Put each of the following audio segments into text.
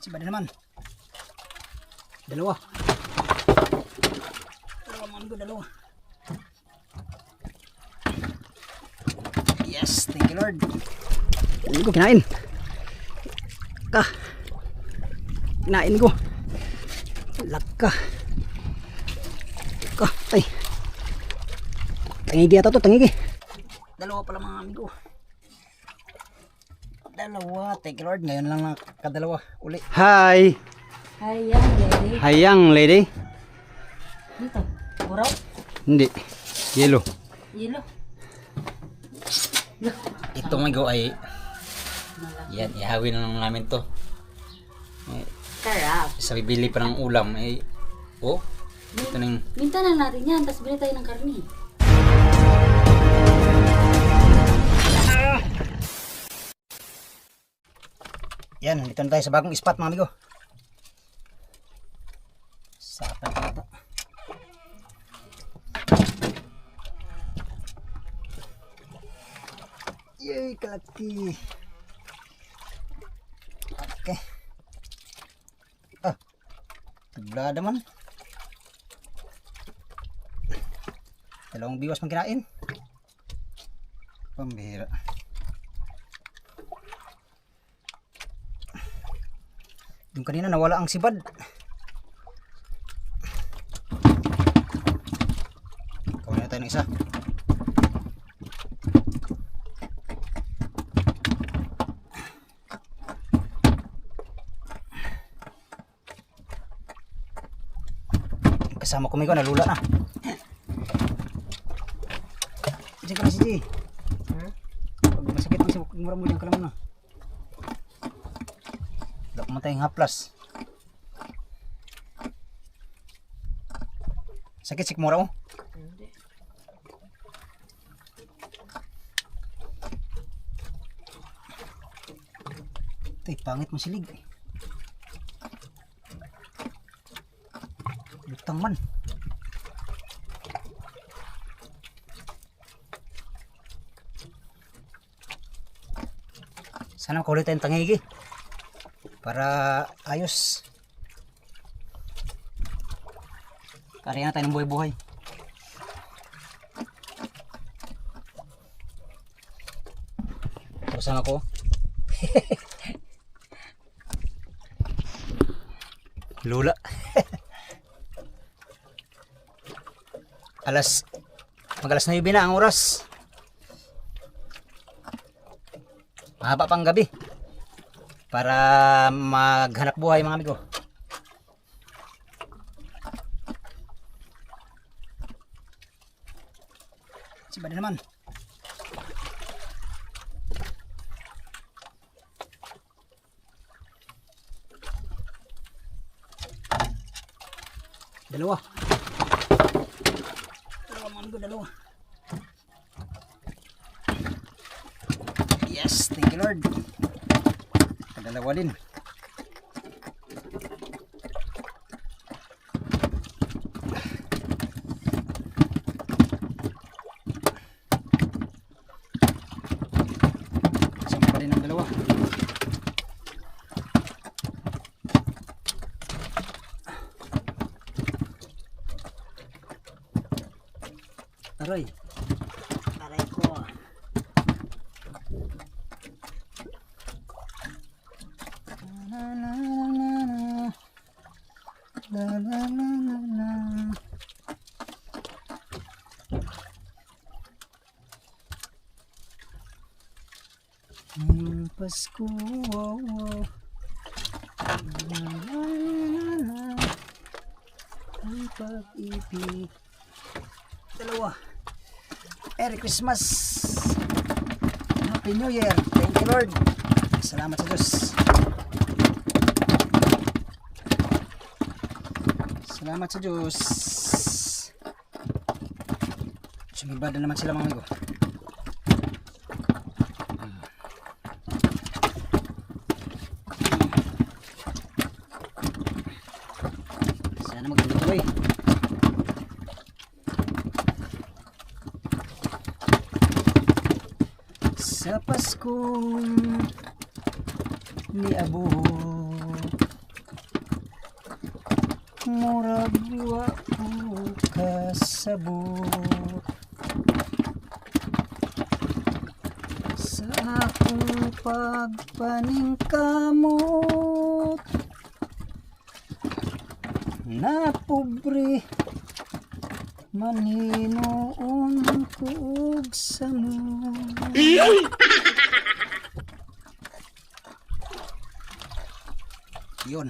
Siba na naman. Dalawa. Dalawa mga amigo, dalawa. Yes, thank you Lord. Hindi ko kinain. Kinain ko. Laka. Ay. Tangigi ata to, tangigi. Dalawa pala mga amigo. Dalawa, thank you Lord. Ngayon lang nakadalawa uli. Hi. Hi, young lady. Hi young lady. Dito, buraw? Hindi. Yellow. Yelo. Ito mga ay yan, ihawin na lang namin to. Sarap. Sa bibili pa ng ulam oh. Ito nang Minta na natin yan, tapos bili tayo ng karni. yan, dito na tayo sa bagong spot mga amigo. Sapa na ito. Yay, kalaki. Okay. Tablada man. Dalawang biwas pang kinain. Pambihira. Yung kanina nawala ang sibad. Kawin na tayo ng isa. Kasama ko may nalula na. Diyan ka na si G. Pag masakit mo siya, mura mo dyan ka lang muna. Dapat mo tayong haplas. Sakit sik mura mo? Hindi. Ito pangit mo silig. Lutang man. Sana makulit tayong tangigi para ayos. Kaya na tayo ng buhay-buhay. Parusan ako. Lula. Mag-alas 9 na ang oras. Mahaba pang gabi para maghanap buhay mga amigo. Siba na naman. Dalawa. Dalawa. Yes, thank you Lord. Dalawa din. Sama pa rin ang dalawa. Aray. Aray ko. Pasko. Ang pag-ibig. Dalawa. Merry Christmas. Happy New Year. Thank you Lord. Salamat sa Diyos. Salamat sa Diyos. Sumibad na naman sila mga amigo. Sana magtuloy. Sa Paskong niabot murag wa ko kasabot sa akong pagpaningkamot na pobre maninoon ko og samot. Yun.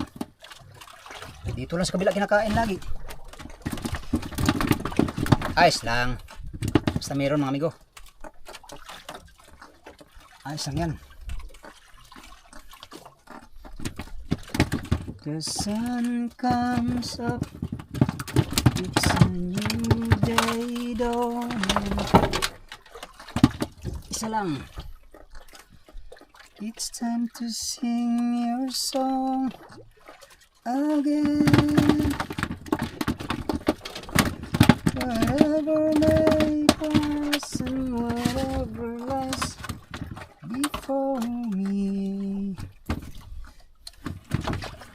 Dito lang sa kabila kinakain lagi. Ayos lang. Basta meron mga amigo. Ayos lang yan. The sun comes up. It's a new day dawning. Isa lang. It's time to sing your song again. Whatever may pass and whatever lies before me.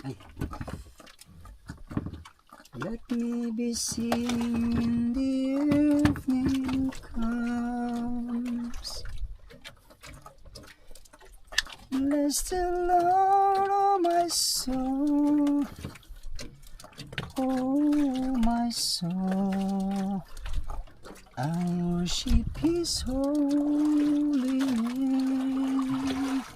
Ay. Let me be singing when the evening comes. Bless the Lord, oh my soul, oh my soul. I worship His holy name.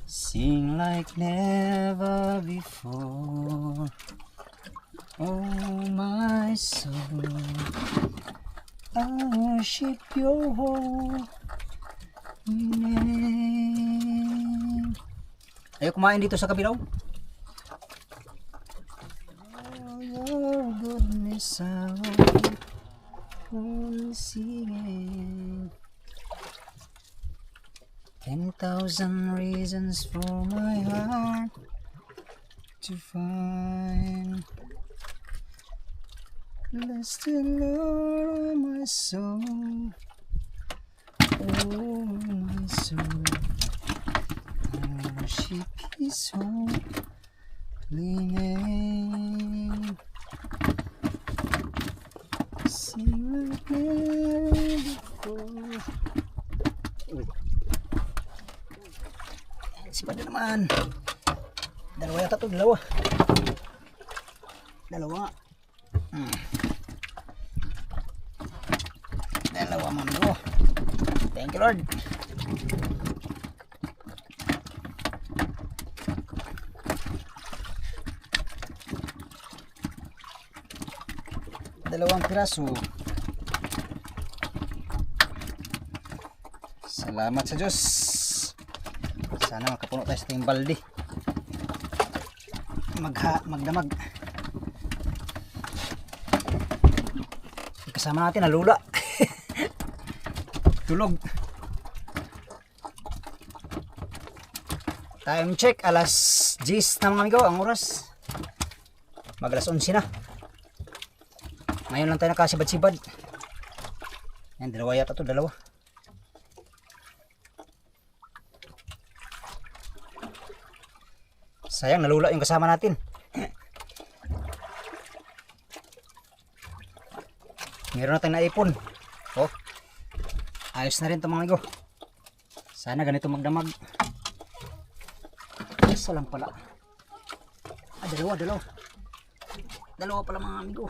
Sing like never before, oh my soul. I worship Your holy name. Ayaw kumain dito sa kabilaw. Oh, your goodness I will sing. 10,000 reasons for my heart to find. Bless the Lord, my soul. Oh, my soul, I worship His holy name. Sing like never before. Sipa na naman. Dalawa yata ito, dalawa. Dalawa nga. Dalawa mando. Thank you, Lord. Dalawang piraso. Salamat sa Diyos. Sana makapuno tayo sa ating balde. Magdamag. Kasama natin nalula. Tulog. Time check, alas 10 na mga amigo ang oras. Mag alas 11 na. Ngayon lang tayo nakasibad-sibad. Yan, dalawa yata to, dalawa. Sayang, nalula yung kasama natin. Meron na tayong naipon. Oh, ayos na rin ito mga amigo. Sana ganito magdamag. Isa lang pala. Dalawa. Dalawa pala mga amigo.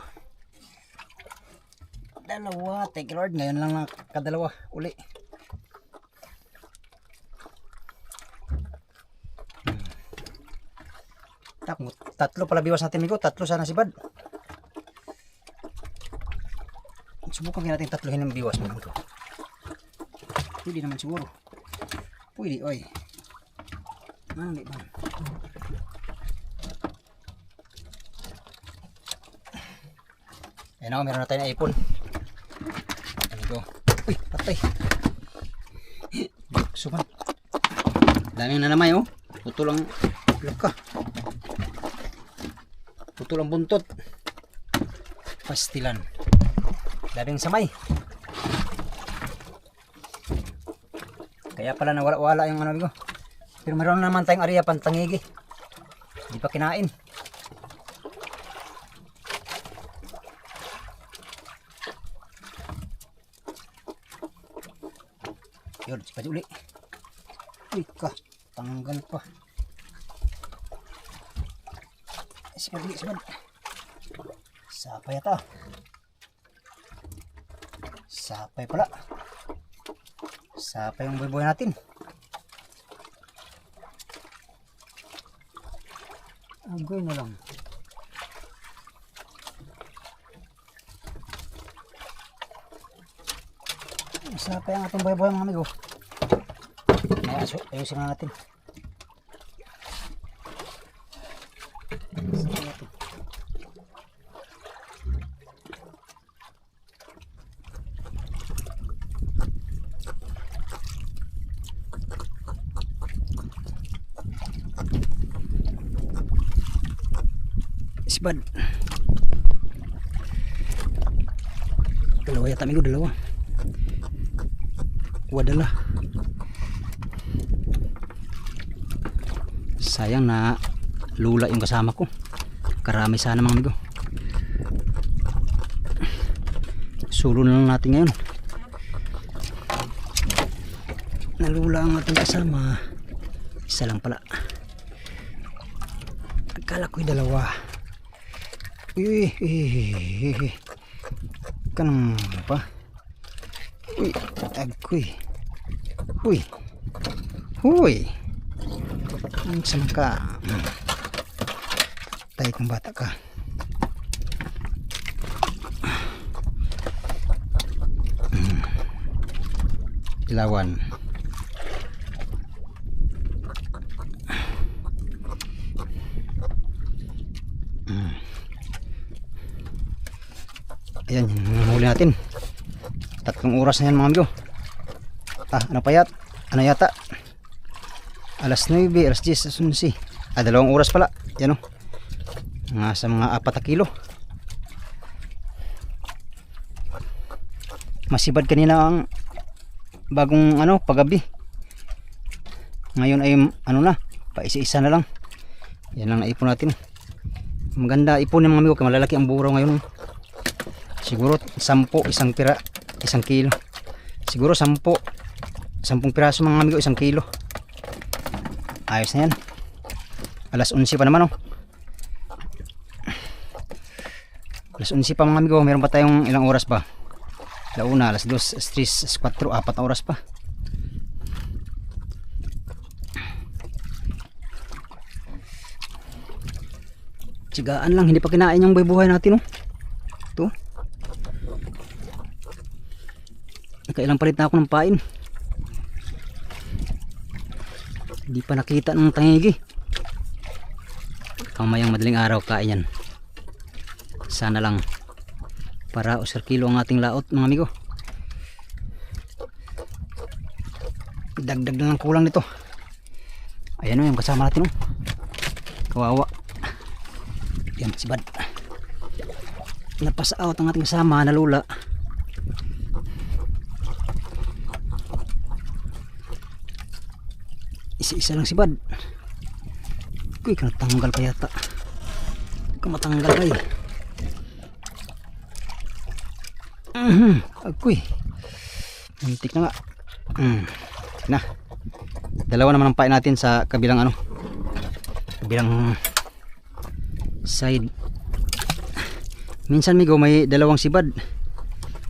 Dalawa, thank you Lord. Ngayon lang nakadalawa uli. Tatlo pala biwas natin amigo. Tatlo sana si Bad. Subukan natin tatlohin ng biwas mga amigo. Pwede naman siguro. Pwede, oy. Hindi ba? Ayan ako, meron na tayo na ipon. Amigo. Uy, patay. Suman. Daming nanamay oh. Putol ang laka. Putol ang buntot. Pastilan. Daming samay. Kaya pala nawala-wala yung ano amigo. Pero meron naman tayong area pantangigi. Hindi pa kinain. Sipad uli. Uy ka, tanggal pa. Sipad uli, sipad. Sapay ata. Sapay pala. Sapay yung buhay natin. Agoy na lang. Sapay ang atong buhay mga amigo. Ayusin na natin. Isbad. Dalawa yata amigo, dalawa. Wadala. Sayang na lula yung kasama ko. Karami sana mga amigo. Sulo na lang natin ngayon. Nalula ang ating kasama. Isa lang pala. Akala ko'y dalawa. Uy, kanang pa. Uy, agoy. Uy. Uy. Ang sama ka. Tayo kang bata ka. Ilawan. Ayan, huli natin. 3 oras na yan mga amigo. Ano pa ano yata? Alas 9, alas 10, alas 11. 2 oras pala. Yan o. Sa mga 4 kilo. Masibad kanina ang bagong paggabi. Ngayon ay na, paisa-isa na lang. Yan lang naipon natin. Maganda ipon ng mga amigo, malalaki ang buraw ngayon. Siguro 10, isang kilo. Siguro 10 piraso mga amigo, 1 kilo. Ayos na yan. Alas 11 pa naman Alas 11 pa mga amigo. Meron pa tayong ilang oras pa. Launa, alas 2, alas 3, alas 4, 4 oras pa. Tsigaan lang, hindi pa kinain yung buhay natin Ito. Nakailang palit na ako ng pain. Hindi pa nakita ng tangigi. Kamayang madaling araw kain yan. Sana lang para usar kilo ang ating laot mga amigo. Dagdag na lang kulang nito. Ayan yung kasama natin Kawawa. Yan sibad. Napas out ang ating kasama na lula. Isa-isa lang sibad. Uy, kanatanggal pa yata. Kamatanggal pa Agoy. Muntik na nga. Na. Dalawa naman ang pain natin sa kabilang kabilang side. Minsan migo may 2 sibad.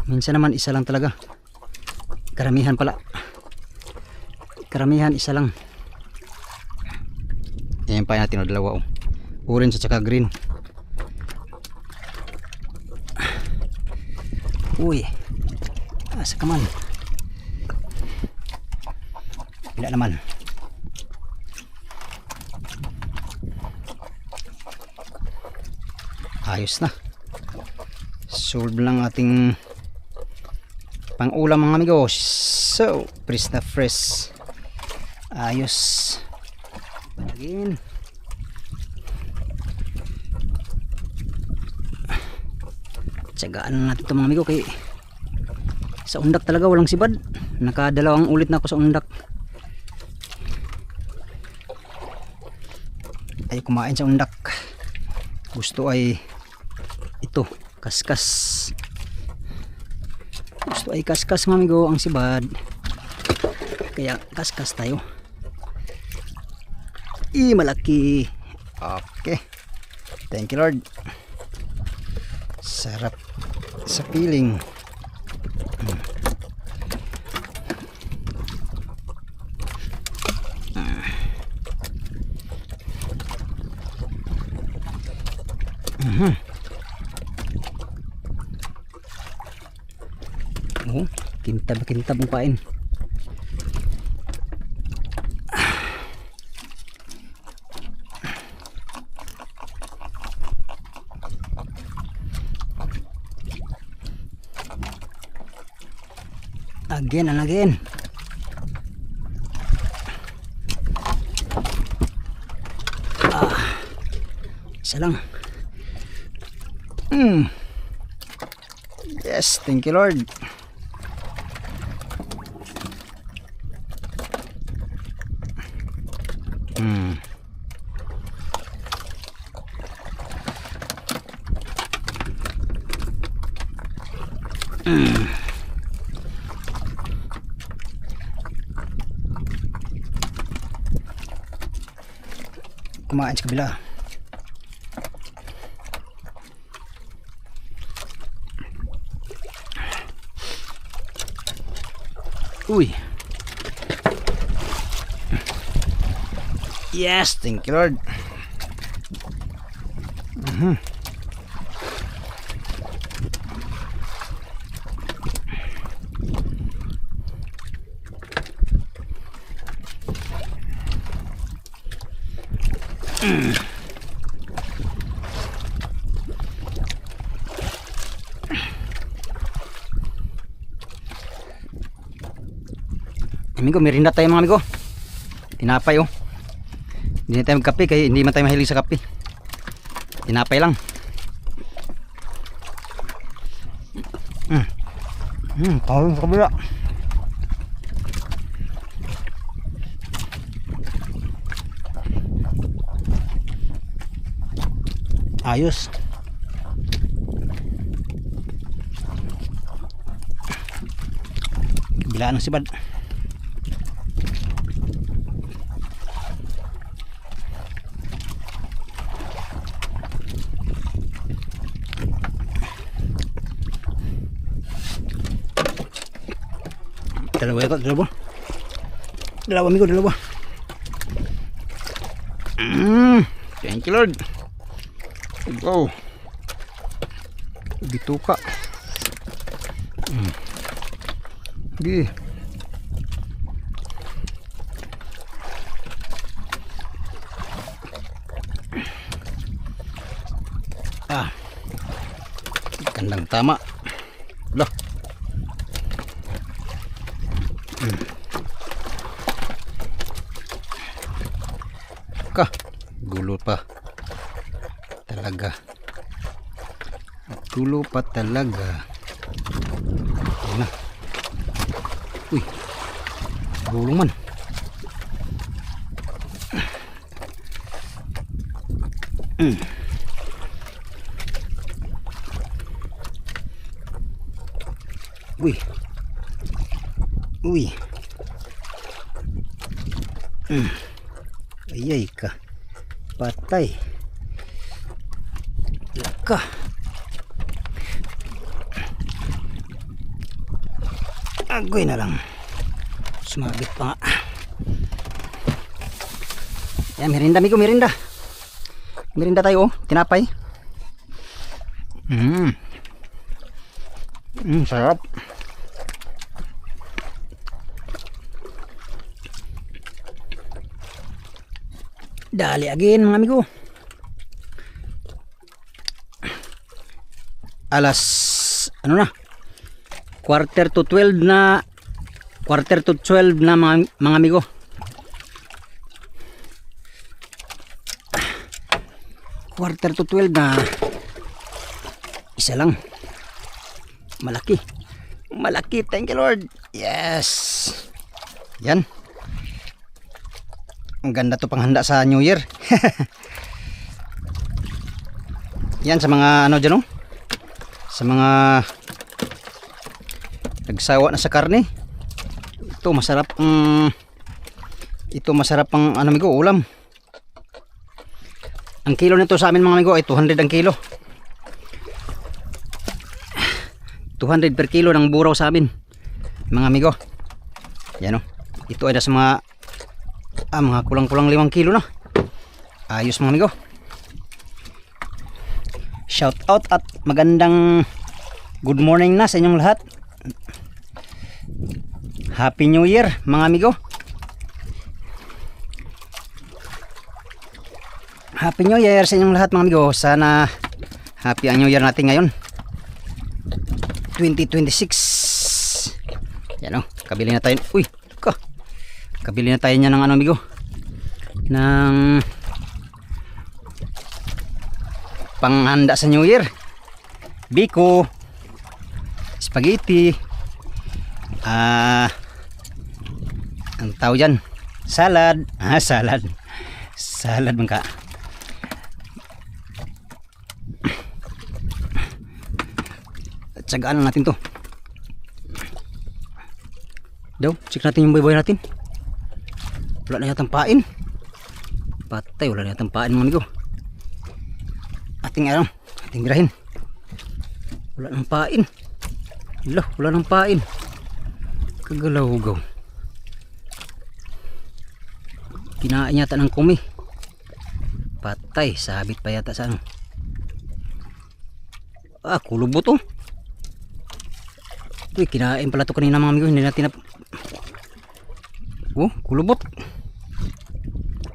Minsan naman isa lang talaga. Karamihan pala. Karamihan isa lang. Yan pa natin 2 orange at saka green. Uy, asa ka man. Wala naman. Ayos na. Solve lang ating pang ulam mga amigo. So, fresh na fresh. Ayos. Palagin. Tsagaan na natin ito mga amigo kay sa undak talaga walang sibad. Nakadalawang ulit na ako sa undak. Ay kumain sa undak. Gusto ay ito, kaskas. Gusto ay kaskas mga amigo ang sibad. Kaya kaskas tayo. Malaki. Okay. Thank you Lord. Sarap sa piling. Oh, kintab ang pain. Again and again. Isa lang. Yes, thank you Lord. Kumain sa kabila. Uy. Yes, thank you Lord. Amigo, merinda tayo mga amigo. Tinapay oh. Hindi na tayo magkape kaya hindi man tayo mahilig sa kape. Tinapay lang. Tawag sa kabila. Ayos. Bilaan ng sibad. Dalawa ito, dalawa amigo, dalawa. Thank you Lord. Go. Dito ka. Di. Kandang tama. Loh. Gulo pa talaga, gulo pa talaga. Ayun na. Uy, gulong man. Uy, uy. Ayay ka, patay laka. Agoy na lang, sumabit pa nga. Yan, merinda amigo, merinda tayo oh, tinapay. Sarap. Dali again mga amigo. Alas ano na, quarter to 12 na mga amigo. Quarter to 12 na. Isa lang. Malaki. Thank you Lord. Yes. Yan. Ang ganda to panghanda sa New Year. Yan sa mga ano dyan oh, sa mga nagsawa na sa karne. Ito masarap ito masarap ang ano amigo, ulam. Ang kilo nito sa amin mga amigo ay 200 ang kilo. 200 per kilo ng buraw sa amin mga amigo. Yan o. Ito ay nasa mga kulang-kulang 5 kilo na. Ayos mga amigo. Shout out at magandang good morning na sa inyong lahat. Happy New Year mga amigo. Happy New Year sa inyong lahat mga amigo. Sana happy ang New Year natin ngayon 2026. Yan o, kabili na tayo. Uy, kabili na tayo niya ng ano amigo, ng panghanda sa New Year. Biko, spaghetti, ang tawag dyan, salad. Salad man ka. Tsagaan lang natin to. Daw, check natin yung boy natin. Wala na yatang pain. Patay, wala na yatang pain mga amigo. Ating birahin. Wala nang pain. Wala nang pain. Kagalaw-gaw. Kinain yata ng kumi. Patay, sabit pa yata sa ano. Kulubot oh. Uy, kinain pala to kanina mga amigo. Hindi natin kulubot.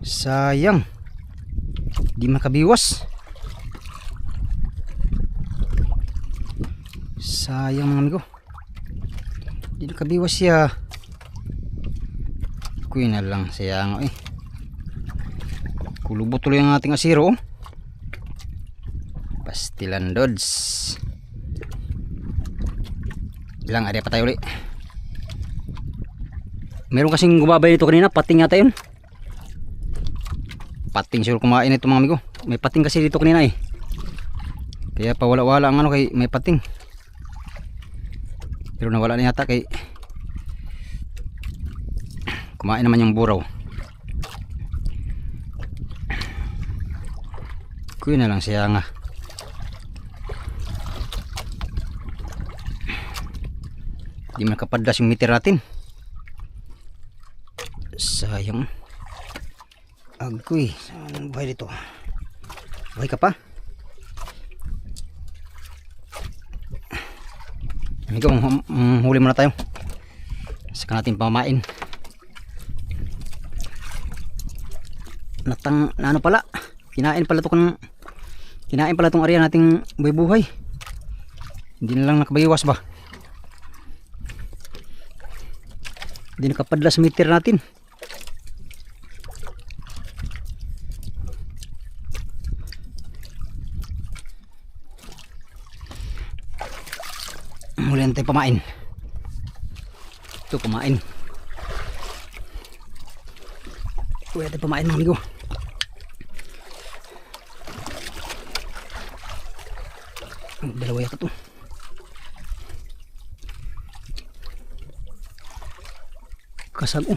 Sayang. Di makabiwas. Sayang mga amigo. Di nakabiwas siya. Kuy na lang sayang eh. Kulubot tuloy ang ating asiro. Pastilan dods. Ilang area pa tayo ulit. Meron kasing gumabay nito kanina, pating yata yun. Pating siguro kumain ito mga amigo. May pating kasi dito kanina eh. Kaya pa wala ang ano kay may pating. Pero nawala na yata kay kumain naman yung buraw. Kuya na lang siya nga. Di man nakapadlas yung meter natin. Sayang. Agoy, saan buhay dito? Buhay ka pa? Amigo, huli muna tayo. Saka natin pamain. Ano pala? Kinain pala tong area nating buhay-buhay. Hindi na lang nakabayiwas ba? Hindi nakapadlas meter natin. Mulihan tayo pamain. Ito pamain. Mulihan tayo pamain mga amigo. Dalawa yata to. Kasag oh.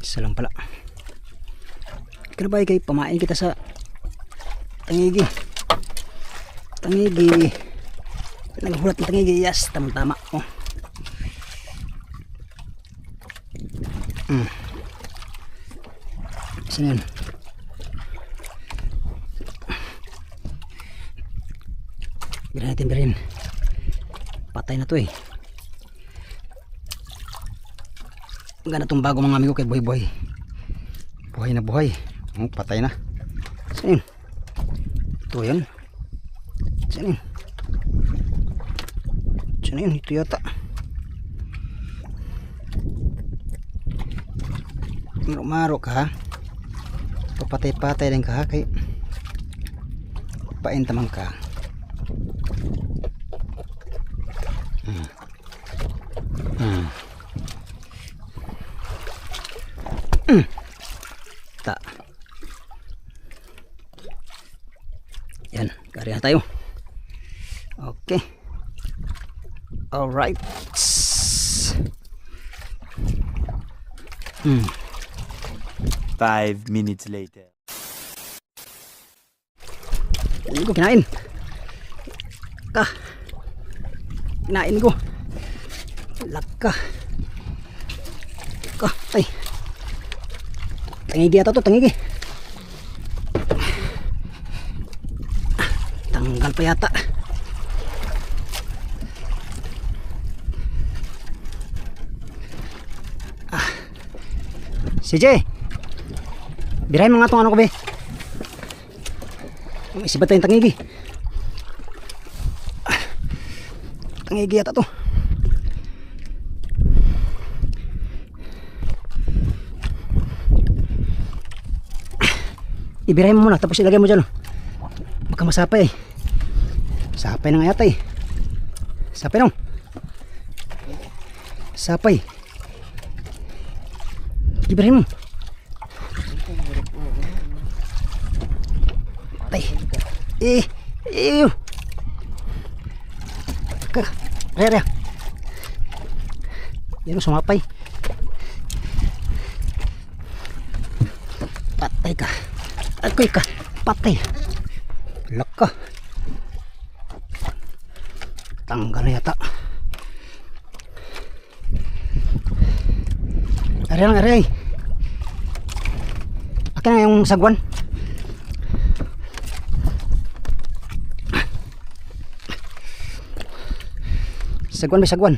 Isa lang pala. Kanabay kay pamain kita sa tangigi. Naghulat ng tangigi. Yes, tama oh. Saan yun? Birin. Patay na to eh. Gana itong bago mga amigo kay buhay. Buhay na buhay. Patay na. Saan yun? Ito yun. Saan yun? Ito yata. Maro ka ha. Papatay-patay din ka ha. Kay pain tamang ka. Yan, kari na tayo. Okay. Alright. 5 minutes later. Hindi ko kinain. Kinain ko. Laka. Ay. Tangigi ata to, tangigi. Tanggal pa yata. CJ, birahin mo nga itong ano ko be. Isibat tayong tangigi. Tangigi yata to. Ibirahin mo muna tapos ilagay mo dyan. Baka masapay eh. Sapay na nga yata eh. Sapay nung. Sapay. Ibirahin mo. Tay. Ew. Raya. Yan o, sumapay. Patay ka. Agoy ka. Patay. Laka. Tanggal na yata. Aray. Akin na yung sagwan. Sagwan.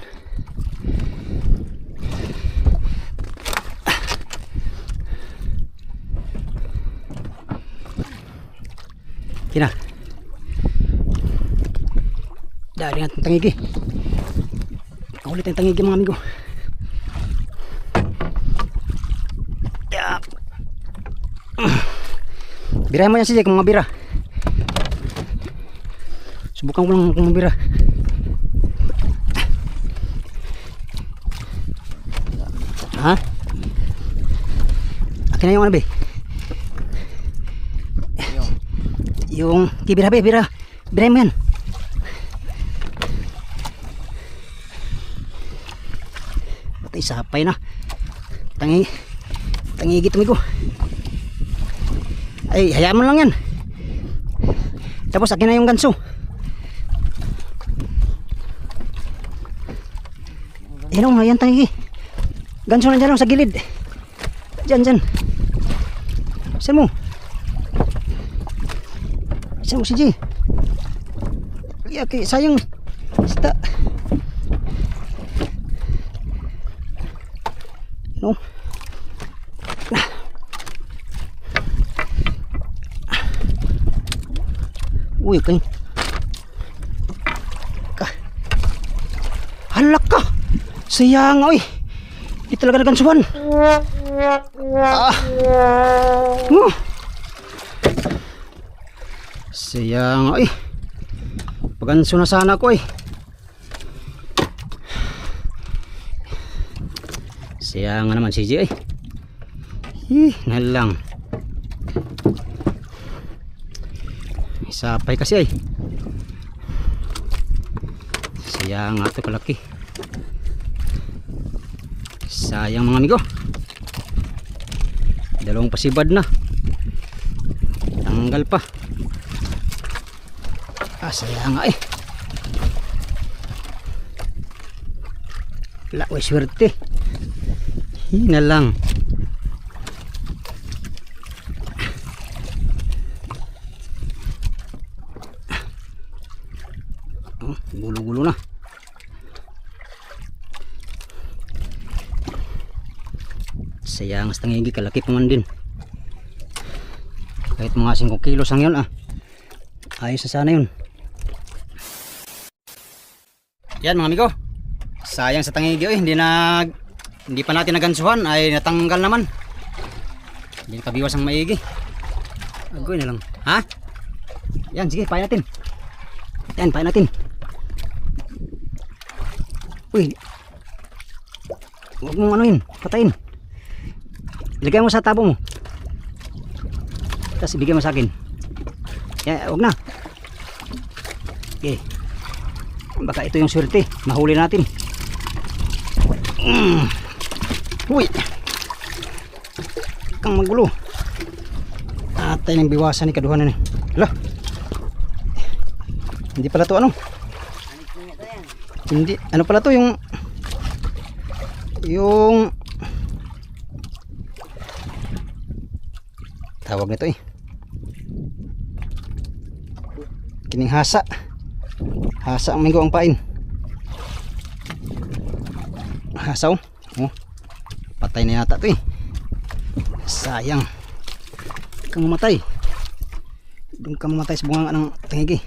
Kina. Dali natin tangigi. Kaulit ang tangigi mga amigo. Birahin mo yan siya kung mga bira. Subukan ko lang kung mga bira. Ha? Akin na yung ano be? Yung bira be, bira. Birahin mo yan. Patay, sapay na. Tangigi tumigo. Ay, hayaan mo lang yan. Tapos akin na yung ganso. Yan o, yan tangigi. Ganso na dyan sa gilid. Dyan. Saan mo si G? Okay, sayang. Basta. No. Uy, kay. Halak ka. Sayang, oy. Di talaga nagansuhan. Sayang, oy. Paganso na sana ko, oy. Sayang naman si G, oy. Nalang. Sapay kasi ay. Sayang nga ito kalaki. Sayang mga amigo. Dalawang pasibad na. Tanggal pa. Sayang nga eh. Wala ko swerte. Hina lang. Gulo-gulo na. Sayang sa tangigi, kalaki pa man din. Kahit mga 5 kilos ang yun ayos na sana yun. Yan mga amigo. Sayang sa tangigi, hindi pa natin nagansuhan, ay natanggal naman. Hindi nakabiwas ang maigi. Agoy na lang. Ha? Yan, sige, pahay natin. Yan, pahay natin. Uy, huwag mong anuhin, patayin. Ilagay mo sa tabo mo. Tapos ibigay mo sa akin. Yan, huwag na. Okay. Baka ito yung swerte, mahuli natin. Uy, kang magulo. Atay ng biwasan ni kaduhanan eh. Hala, hindi pala to ano. Hindi, ano pala to yung tawag nito eh. Kining hasa. Hasa ang minggo ang pain. Hasaw. Oh. Patay na yata to eh. Sayang. Kang mamatay. Doon ka mamatay sa bunga ng tangigi.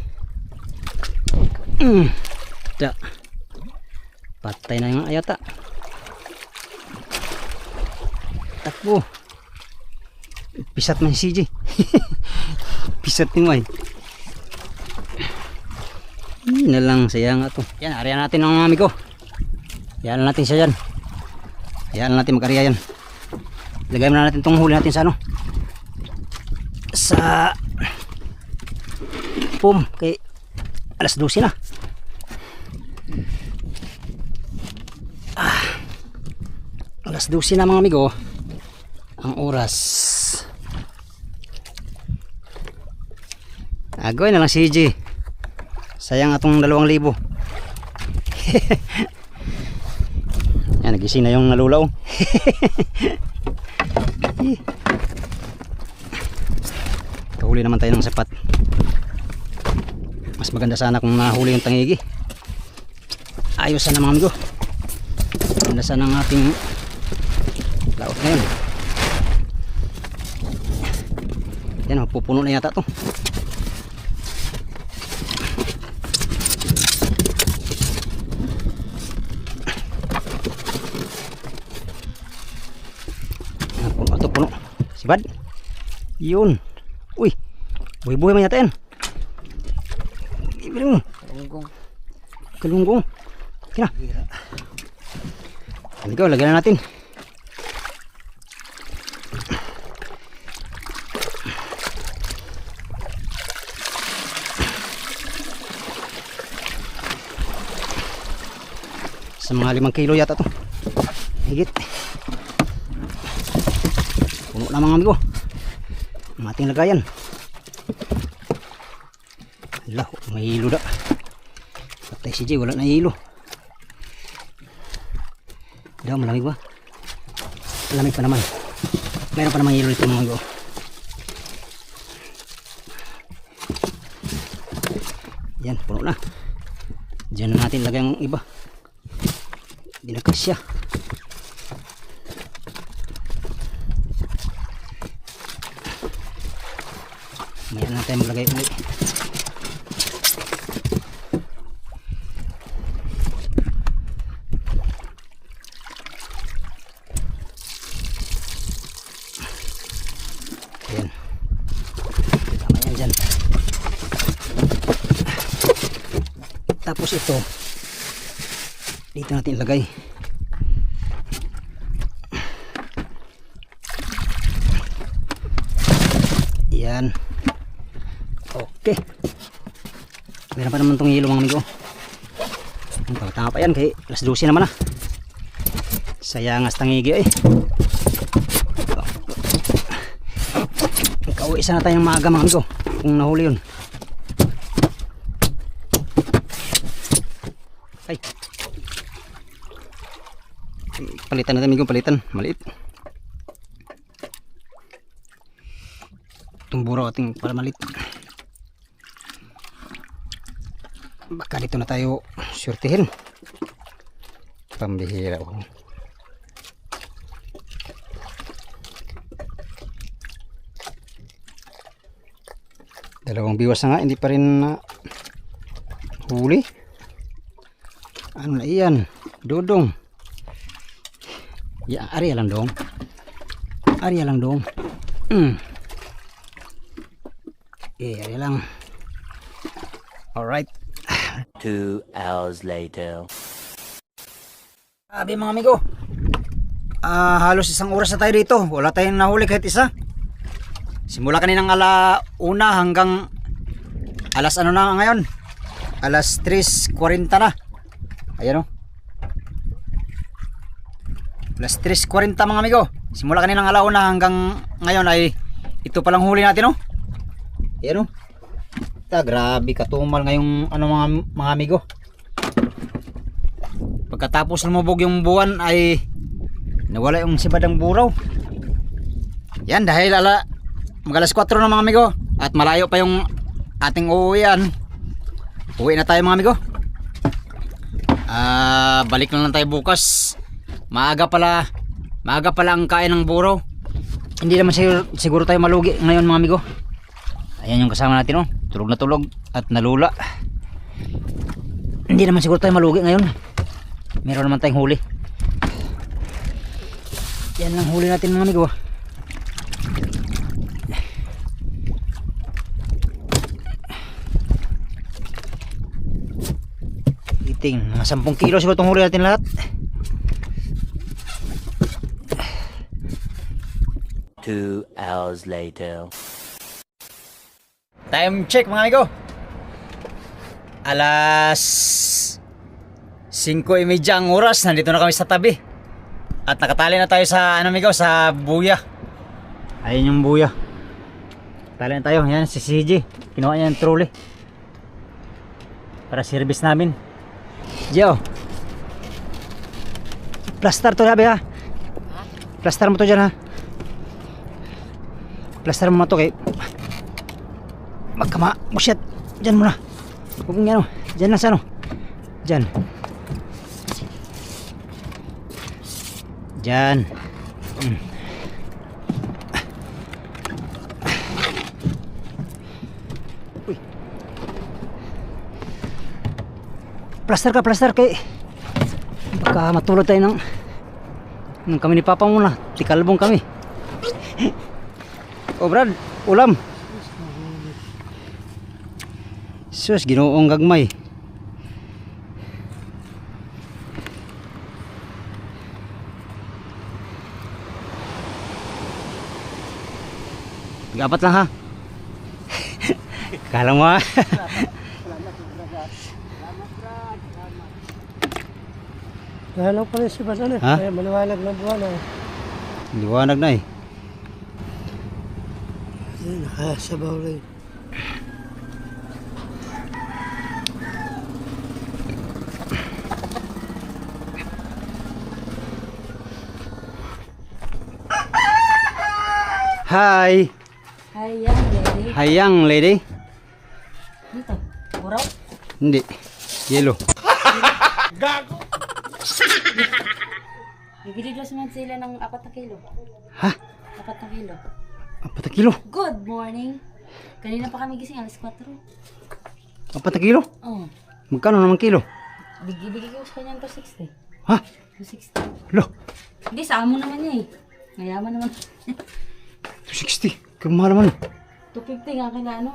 Da. Patay na yung ayata. Takbo. Pisat man si CJ. Pisat ni May. Na lang, sayang nga to. Yan, ariyan natin ang mami ko. Yan natin siya dyan. Yan natin mag-ariya yan. Lagay mo na natin itong huli natin sa ano. Sa pum. Kay alas 12 na. Alas 12 na mga amigo. Ang oras. Agoy na lang CJ. Sayang atong 2,000. Yan, nagising na yung nalulaw. Kahuli naman tayo ng sapat. Mas maganda sana kung nahuli yung tangigi. Ayos sana mga amigo. Maganda sana ang ating laot ngayon. Yan, pupuno na yata to. Puno. Sibad. Yun. Uy. Buhay-buhay man yata yan. Kalunggong. Kalunggong. Kina. Ikaw, lagyan na natin. Sa mga 5 kilo yata to. Higit. Puno na mga amigo ang ating lagayan. Hala, may hilo da. Patay si Jay, wala na hilo. Daw, malamig ba? Malamig pa naman. Mayroon pa naman hilo dito mga amigo. Yan, puno na. Diyan na natin lagay ang iba. Hindi na kasya. Mayroon na tayo maglagay ulit. Ayan. Tama yan dyan. Tapos ito, dito natin ilagay. Yan. Okay. Meron pa naman itong hilo mga amigo. Tama pa yan kay alas 12 naman na. Sayang as tangigi eh. Kauwi isa na tayong maaga mga amigo kung nahuli yun. Ay. Palitan natin amigo, palitan. Maliit. Itong buraw ating para maliit. Baka dito na tayo surtihin. Pambihira ko. Dalawang biwas na nga, hindi pa rin huli. Ano na iyan? Dodong. Ya, area lang dong. Area lang dong. Area lang. Alright. 2 hours later. Sabi mga amigo, halos 1 oras na tayo dito. Wala tayong nahuli kahit isa. Simula kaninang 1:00 hanggang alas ano na ngayon, Alas 3:40 na. Ayan o. Alas 3:40 mga amigo. Simula kaninang alauna hanggang ngayon ay ito palang huli natin o. Ayan o. Grabe katumal ngayong ano mga amigo. Pagkatapos lumubog yung buwan ay nawala yung sibadang buraw. Yan dahil mag-alas 4 na mga amigo at malayo pa yung ating uuwian. Uwi na tayo mga amigo. Balik na lang tayo bukas. Maaga pala ang kain ng buraw. Hindi naman siguro tayo malugi ngayon mga amigo. Ayan yung kasama natin oh. Tulog na tulog at nalula. Hindi naman siguro tayo malugi ngayon. Meron naman tayong huli. Yan lang huli natin mga amigo. Iting mga 10 kilo siguro itong huli natin lahat. Two hours later. Time check mga amigo. Alas 5:30 ang oras. Nandito na kami sa tabi. At nakatali na tayo sa ano amigo, sa buya. Ayun yung buya. Tali na tayo. Yan si CJ. Kinuha niya yung trolley para service namin. Joe. Plaster to sabi ha. Plaster mo to dyan ha. Plaster mo to kay magkama. Oh shit. Dyan muna. Huwag nga ano. Dyan lang sa ano. Dyan. Dyan. Uy. Plaster kay baka matulad tayo ng kami ni Papa muna. Tikalbong kami. Oh Brad, ulam. Sus, ginoong gagmay. Gapat lang ha. Kala mo ha. Gano'n pala si Basan Ha? eh. Maliwanag na buwan eh. Liwanag na eh. Nakasabaw rin. Hi. Hi, young lady. Hi young lady. Dito, buraw. Hindi. Yellow. Bibili naman sila ng 4 na kilo. Ha? 4 na kilo. 4 kilo. Good morning. Kanina pa kami gising, alas 4. 4 kilo? Oh. Magkano naman kilo? Bigibigay ko sa kanya ng 260. Ha? 260. Lo. Hindi, sa amo naman niya eh. Mayaman naman. 260. Kamahal naman. 250 nga kaya ano.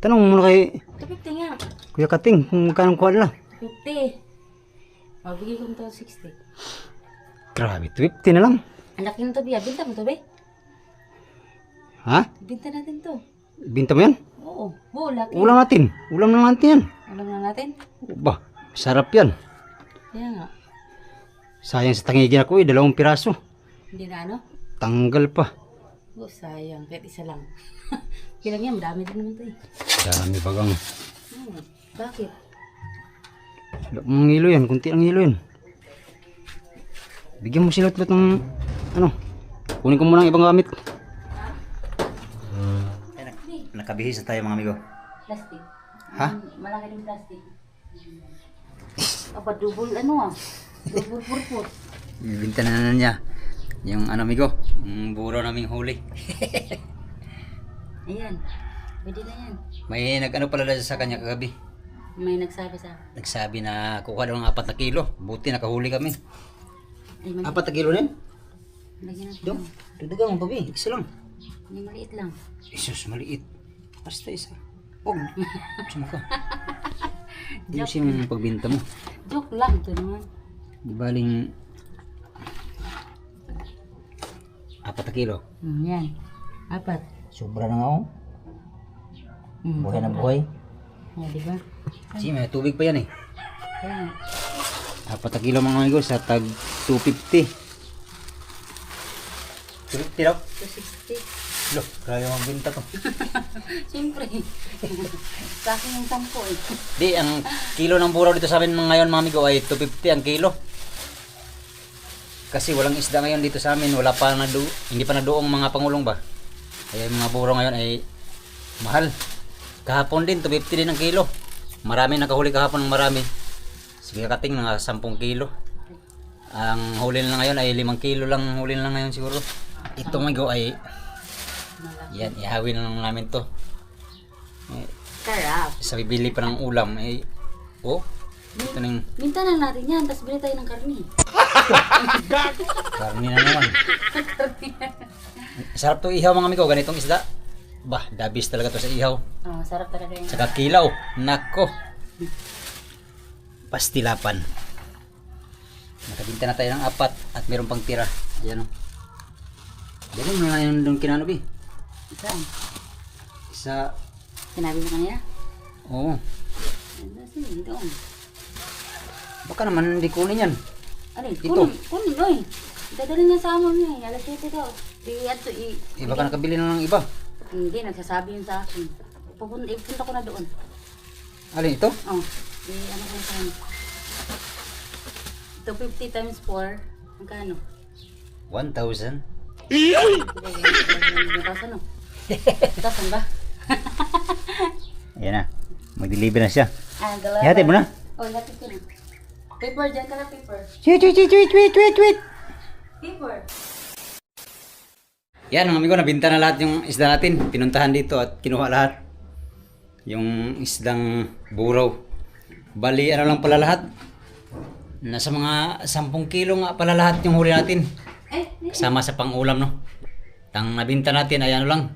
Tanong mo muna kay 250 nga. Kuya Kating kung magkano kuha nila. 250. Bigay ko ng 260. Grabe, 250 na lang. Ang laki ng to, Bia. Binta mo to, be? Ha? Binta natin to. Binta mo yan? Oo. Oo, laki. Ulam natin. Ulam na natin yan. Alam na natin. Ba, sarap yan. Kaya nga. Sayang sa tangigin ako eh, 2 piraso. Hindi na ano? Tanggal pa. Oh, sayang. Kahit isa lang. Kailang yan, madami din naman to eh. Dami bagang. Bakit? Ang hilo yan, kunti ang hilo yan. Bigyan mo sila tulad ng ano. Kunin ko muna ang ibang gamit. Nakabihis na tayo mga amigo. Plastic. Ha? Malaki ng plastic. Aba, double ano ah. Double purpose. Ibinta na niya. Yung ano amigo, yung buro naming huli. Ayan. Pwede na yan. May nag-ano pala sa kanya kagabi. May nagsabi sa akin. Nagsabi na kuha daw ng 4 na kilo. Buti nakahuli kami. Ay, 4 na kilo na yun? lagyan natin. Dong, dudugang mo babi. Isa lang. Hindi, maliit lang. Isus, maliit. Basta isa. Oh, sino ka? Ayusin mo yung pagbinta mo. Joke lang. Ito naman. Di baling 4 na kilo. Yan. 4. Sobra na nga ako. Buhay na buhay. Oh, di ba? Si may tubig pa yan eh. Kaya, 4 kilo mga amigo sa tag 250. 250 daw. 260. Loh, grabe ang binta to. Siyempre. Sa akin yung 10 eh. Di, ang kilo ng buraw dito sa amin ngayon mga amigo ay 250 ang kilo. Kasi walang isda ngayon dito sa amin, wala pa hindi pa naduong mga pangulong ba. Kaya yung mga buraw ngayon ay mahal. Kahapon din 250 din ang kilo. Marami nakahuli kahapon ng marami. Sige kating mga 10 kilo. Ang huli na ngayon ay 5 kilo lang huli na ngayon siguro. Ito mga amigo ay yan, ihawin na lang namin to. Sarap. Sa bibili pa ng ulam ay ito na yung Minta na natin yan, tapos bili tayo ng karni. karni na naman. Sarap to ihaw mga amigo, ganitong isda. Bah, dabis talaga to sa ihaw. Oh, sarap talaga yun. Saka kilaw, nako. Pastilapan. Nakabinta na tayo ng 4 at meron pang tira. Ayan o. Ganun mo na yun doon kinanobi. Saan? Sa, Sinabi mo kanina? oo. Sige, doon. Baka naman hindi kunin yan. Alin, Ito. kunin, oy. Dadalhin niya sa amon niya, alas 7 daw. Baka nakabili na ng iba. Hindi, nagsasabi yun sa akin. Ipunta ko na doon. Alin ito? Oh, ano ko sa akin? Ito 50 times 4, magkano? 1,000. 1,000 no? 1,000 ba? Ayan na. Mag-deliver na siya. Dalawa. Ihati mo na. Oh, ihati ko na. Paper, dyan ka na paper. Wait. Paper. Yan mga amigo, nabinta na lahat yung isda natin. Pinuntahan dito at kinuha lahat. Yung isdang buraw. Bali, ano lang pala lahat? Nasa mga 10 kilo nga pala lahat yung huli natin. Kasama sa pang-ulam, no? Ang nabinta natin ay ano lang,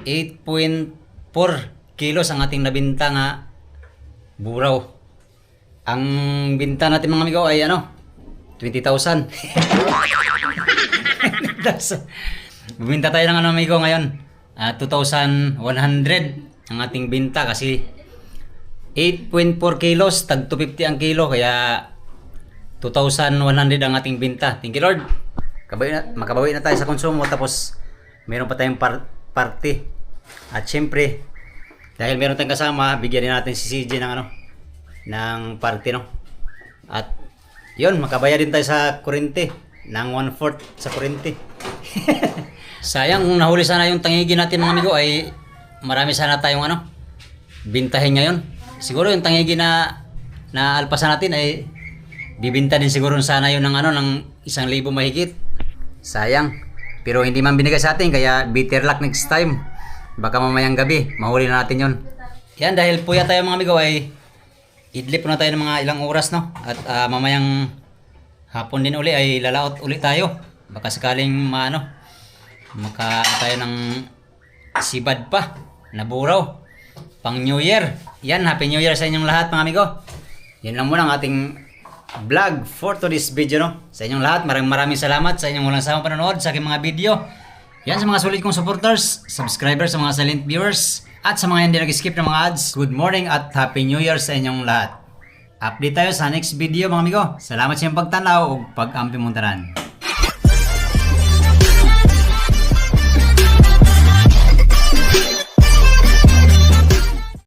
8.4 kilos ang ating nabinta nga buraw. Ang binta natin mga amigo ay ano, 20,000. Bumenta tayo ng ano amigo ngayon, 2,100 ang ating binta kasi 8.4 kilos, tag 250 ang kilo, kaya 2,100 ang ating binta. Thank you Lord. Makabawi na tayo sa konsumo, tapos meron pa tayong party. At syempre, dahil meron tayong kasama, bigyan din natin si CJ ng ano, ng party, no? At yun, makabaya din tayo sa kurente ng 1/4 sa kurente. Sayang kung nahuli sana yung tangigi natin mga amigo, ay marami sana tayong ano, bintahin ngayon. Siguro yung tangigi na alpasan natin ay bibinta din siguro sana yun ng ano, ng 1,000 mahigit. Sayang. Pero hindi man binigay sa atin, kaya better luck next time. Baka mamayang gabi, mahuli na natin yun. Yan, dahil puya tayo mga amigo, ay idlip na tayo ng mga ilang oras, no? At mamayang hapon din uli ay lalaot uli tayo. Baka sakaling maka tayo ng sibad pa na buraw pang New Year. Yan, Happy New Year sa inyong lahat mga amigo. Yan lang muna ang ating vlog for today's video, no? Sa inyong lahat, maraming salamat sa inyong walang sawang panonood sa aking mga video. Yan, sa mga sulit kong supporters, subscribers, sa mga silent viewers, at sa mga hindi nag-skip ng mga ads, good morning at Happy New Year sa inyong lahat. Update tayo sa next video mga amigo. Salamat sa inyong pagtanaw o pag-ampi mong tanan.